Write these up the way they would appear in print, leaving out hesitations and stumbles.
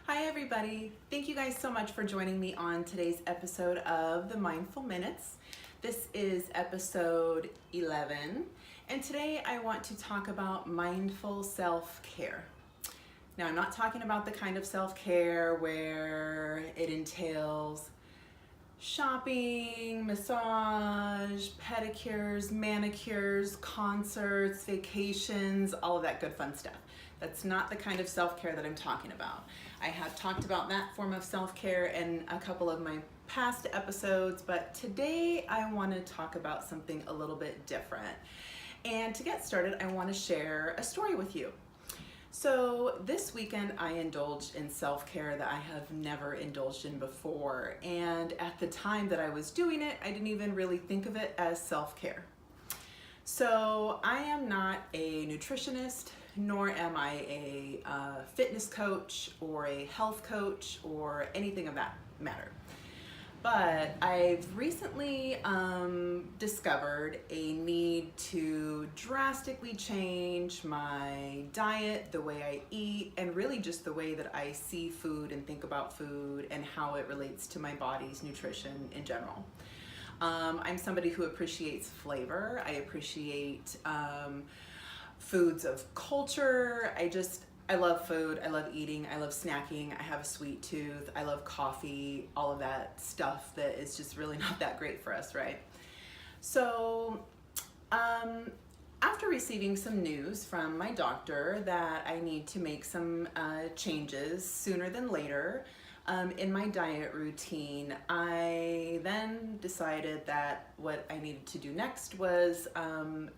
Hi everybody. Thank you guys so much for joining me on today's episode of the Mindful Minutes. This is episode 11, and today I want to talk about mindful self-care. Now, I'm not talking about the kind of self-care where it entails shopping, massage, pedicures, manicures, concerts, vacations, all of that good fun stuff. That's not the kind of self-care that I'm talking about. I have talked about that form of self-care in a couple of my past episodes, but today I want to talk about something a little bit different. And to get started, I want to share a story with you. So this weekend I indulged in self-care that I have never indulged in before, and at the time that I was doing it, I didn't even really think of it as self-care. So I am not a nutritionist, nor am I a fitness coach or a health coach or anything of that matter. But I've recently discovered a need to drastically change my diet, the way I eat, and really just the way that I see food and think about food and how it relates to my body's nutrition in general. I'm somebody who appreciates flavor. I appreciate foods of culture. I love food, I love eating, I love snacking, I have a sweet tooth, I love coffee, all of that stuff that is just really not that great for us, right? So after receiving some news from my doctor that I need to make some changes sooner than later in my diet routine, I then decided that what I needed to do next was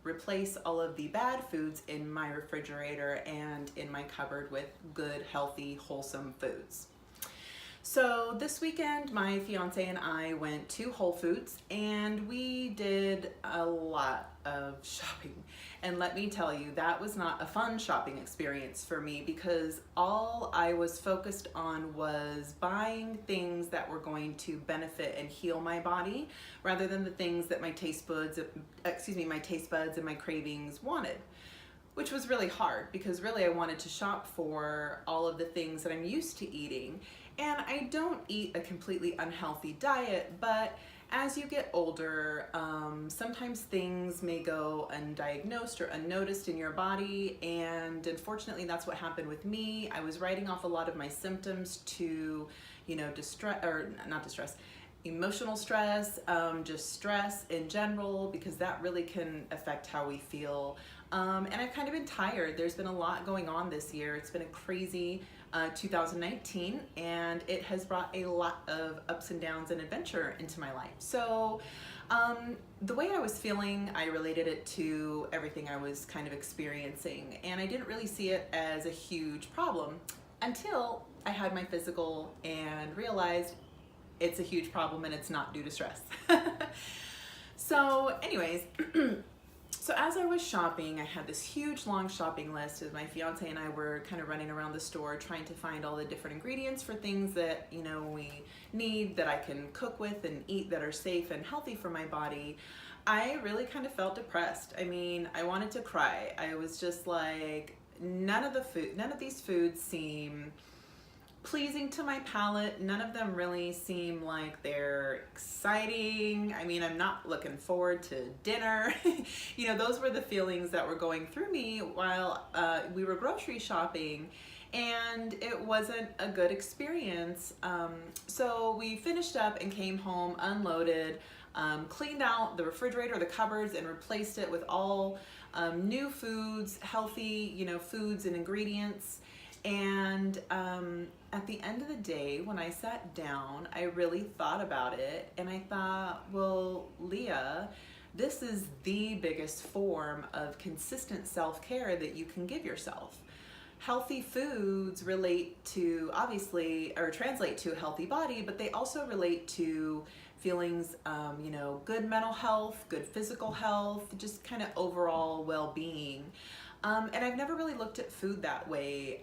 replace all of the bad foods in my refrigerator and in my cupboard with good, healthy, wholesome foods. So this weekend, my fiance and I went to Whole Foods and we did a lot of shopping. And let me tell you, that was not a fun shopping experience for me because all I was focused on was buying things that were going to benefit and heal my body rather than the things that my taste buds and my cravings wanted. Which was really hard because really I wanted to shop for all of the things that I'm used to eating. And I don't eat a completely unhealthy diet, but as you get older, sometimes things may go undiagnosed or unnoticed in your body, and unfortunately that's what happened with me. I was writing off a lot of my symptoms to, emotional stress, just stress in general, because that really can affect how we feel. And I've kind of been tired. There's been a lot going on this year. It's been a crazy 2019, and it has brought a lot of ups and downs and adventure into my life. So the way I was feeling, I related it to everything I was kind of experiencing, and I didn't really see it as a huge problem until I had my physical and realized it's a huge problem and it's not due to stress. So anyways, so as I was shopping, I had this huge long shopping list as my fiance and I were kind of running around the store trying to find all the different ingredients for things that, we need, that I can cook with and eat, that are safe and healthy for my body. I really kind of felt depressed. I mean, I wanted to cry. I was just like, none of these foods seem pleasing to my palate. None of them really seem like they're exciting. I mean, I'm not looking forward to dinner. Those were the feelings that were going through me while we were grocery shopping, and it wasn't a good experience. So we finished up and came home, unloaded, cleaned out the refrigerator, the cupboards, and replaced it with all new foods, healthy, foods and ingredients. And at the end of the day, when I sat down, I really thought about it, and I thought, well, Leah, this is the biggest form of consistent self-care that you can give yourself. Healthy foods relate to, obviously, or translate to a healthy body, but they also relate to feelings, good mental health, good physical health, just kind of overall well-being. And I've never really looked at food that way.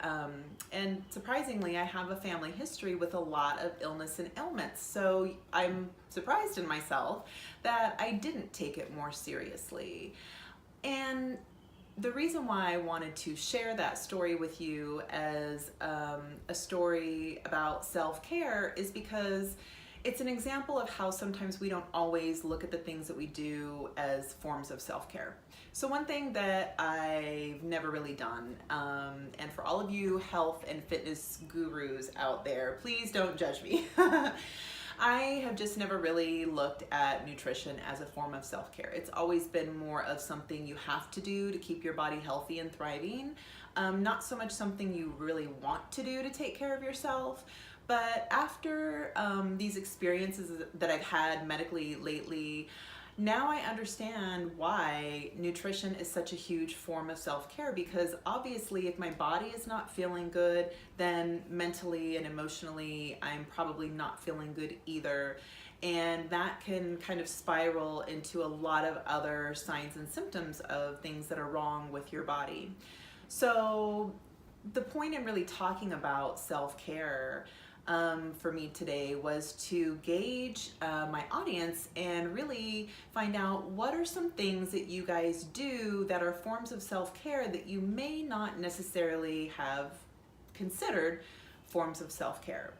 And surprisingly, I have a family history with a lot of illness and ailments. So I'm surprised in myself that I didn't take it more seriously. And the reason why I wanted to share that story with you as a story about self-care is because it's an example of how sometimes we don't always look at the things that we do as forms of self-care. So one thing that I've never really done, and for all of you health and fitness gurus out there, please don't judge me. I have just never really looked at nutrition as a form of self-care. It's always been more of something you have to do to keep your body healthy and thriving, not so much something you really want to do to take care of yourself. But after these experiences that I've had medically lately, now I understand why nutrition is such a huge form of self-care, because obviously if my body is not feeling good, then mentally and emotionally I'm probably not feeling good either. And that can kind of spiral into a lot of other signs and symptoms of things that are wrong with your body. So the point in really talking about self-care for me today was to gauge my audience and really find out what are some things that you guys do that are forms of self-care that you may not necessarily have considered forms of self-care.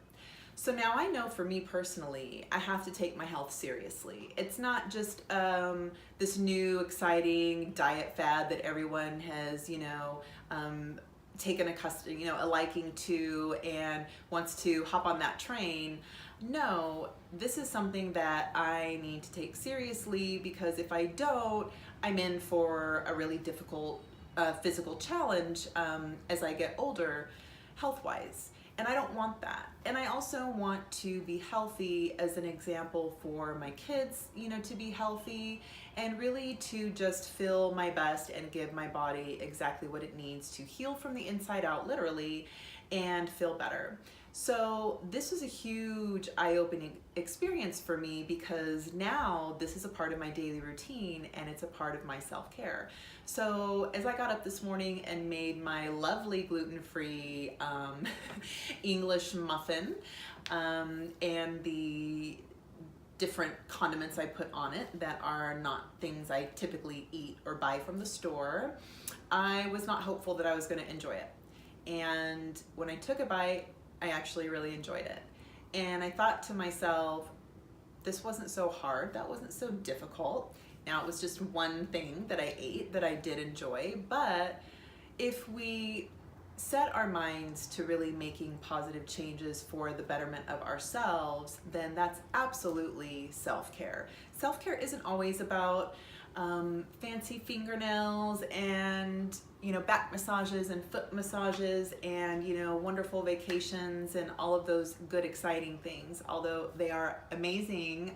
So now I know for me personally, I have to take my health seriously. It's not just this new exciting diet fad that everyone has, taken a liking to and wants to hop on that train. No, this is something that I need to take seriously, because if I don't, I'm in for a really difficult physical challenge as I get older, health-wise. And I don't want that. And I also want to be healthy as an example for my kids, to be healthy and really to just feel my best and give my body exactly what it needs to heal from the inside out, literally, and feel better. So this was a huge eye-opening experience for me, because now this is a part of my daily routine and it's a part of my self-care. So as I got up this morning and made my lovely gluten-free English muffin and the different condiments I put on it that are not things I typically eat or buy from the store, I was not hopeful that I was going to enjoy it. And when I took a bite, I actually really enjoyed it. And I thought to myself, this wasn't so hard, that wasn't so difficult. Now it was just one thing that I ate that I did enjoy, but if we set our minds to really making positive changes for the betterment of ourselves, then that's absolutely self-care. Self-care isn't always about fancy fingernails and back massages and foot massages and wonderful vacations and all of those good exciting things, although they are amazing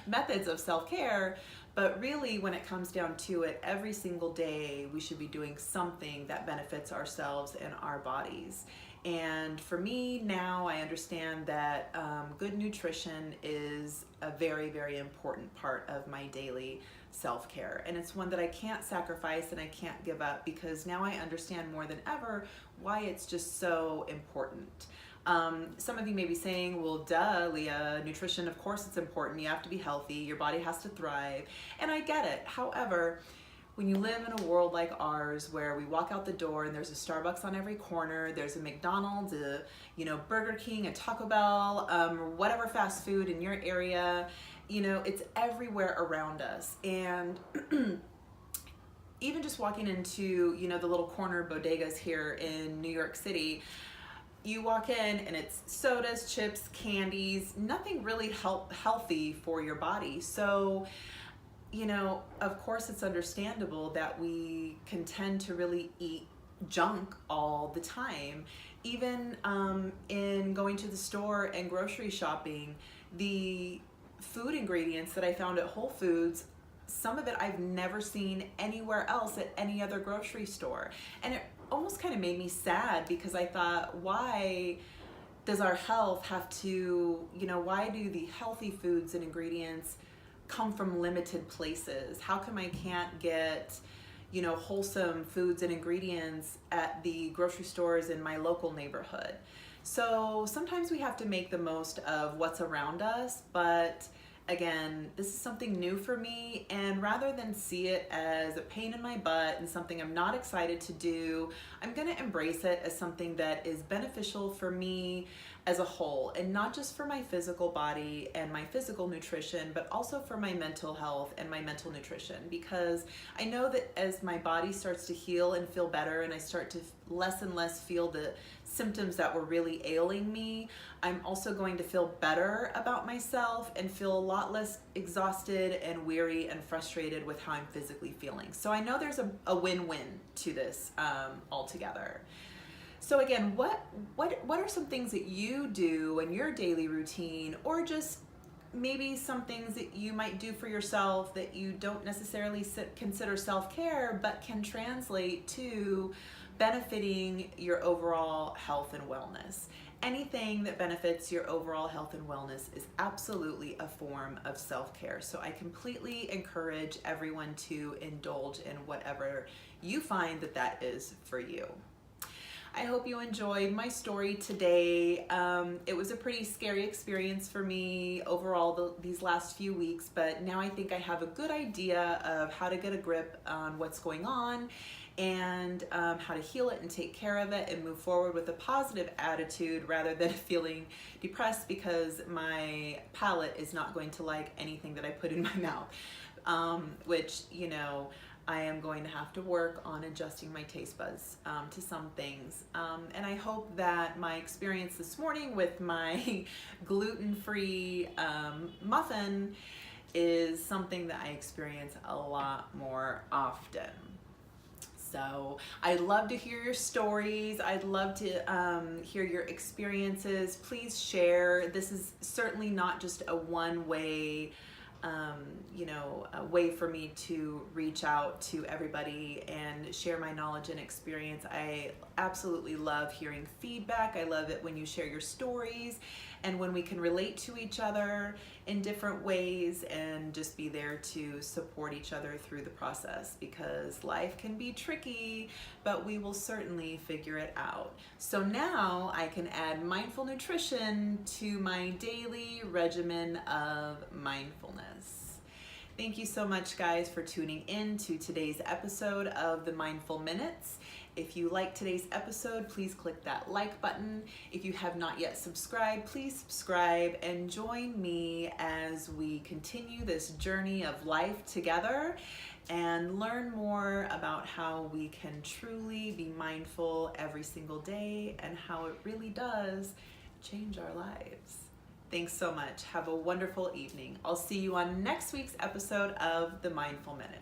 methods of self-care. But really, when it comes down to it, every single day we should be doing something that benefits ourselves and our bodies. And for me now, I understand that good nutrition is a very, very important part of my daily self-care. And it's one that I can't sacrifice and I can't give up, because now I understand more than ever why it's just so important. Some of you may be saying, well, duh, Leah, nutrition, of course it's important. You have to be healthy. Your body has to thrive. And I get it. However, when you live in a world like ours, where we walk out the door and there's a Starbucks on every corner, there's a McDonald's, a Burger King, a Taco Bell, whatever fast food in your area, it's everywhere around us. And even just walking into, the little corner bodegas here in New York City, you walk in and it's sodas, chips, candies, nothing really healthy for your body. So, of course it's understandable that we can tend to really eat junk all the time. Even in going to the store and grocery shopping, the food ingredients that I found at Whole Foods, some of it I've never seen anywhere else at any other grocery store. And it almost kind of made me sad, because I thought, why does our health have to, why do the healthy foods and ingredients come from limited places? How come I can't get, wholesome foods and ingredients at the grocery stores in my local neighborhood? So sometimes we have to make the most of what's around us, but Again, this is something new for me, and rather than see it as a pain in my butt and something I'm not excited to do, I'm gonna embrace it as something that is beneficial for me as a whole, and not just for my physical body and my physical nutrition, but also for my mental health and my mental nutrition. Because I know that as my body starts to heal and feel better, and I start to less and less feel the symptoms that were really ailing me, I'm also going to feel better about myself and feel a lot less exhausted and weary and frustrated with how I'm physically feeling. So I know there's a win-win to this altogether. So again, what are some things that you do in your daily routine, or just maybe some things that you might do for yourself that you don't necessarily consider self-care, but can translate to benefiting your overall health and wellness? Anything that benefits your overall health and wellness is absolutely a form of self-care. So I completely encourage everyone to indulge in whatever you find that is for you. I hope you enjoyed my story today. It was a pretty scary experience for me overall these last few weeks, but now I think I have a good idea of how to get a grip on what's going on, and how to heal it and take care of it and move forward with a positive attitude rather than feeling depressed because my palate is not going to like anything that I put in my mouth, which, you know, I am going to have to work on adjusting my taste buds to some things. And I hope that my experience this morning with my gluten-free muffin is something that I experience a lot more often. So I'd love to hear your stories. I'd love to hear your experiences. Please share. This is certainly not just a one-way a way for me to reach out to everybody and share my knowledge and experience. I absolutely love hearing feedback. I love it when you share your stories and when we can relate to each other in different ways and just be there to support each other through the process, because life can be tricky, but we will certainly figure it out. So now I can add mindful nutrition to my daily regimen of mindfulness. Thank you so much, guys, for tuning in to today's episode of the Mindful Minutes. If you like today's episode, please click that like button. If you have not yet subscribed, please subscribe and join me as we continue this journey of life together and learn more about how we can truly be mindful every single day and how it really does change our lives. Thanks so much. Have a wonderful evening. I'll see you on next week's episode of the Mindful Minute.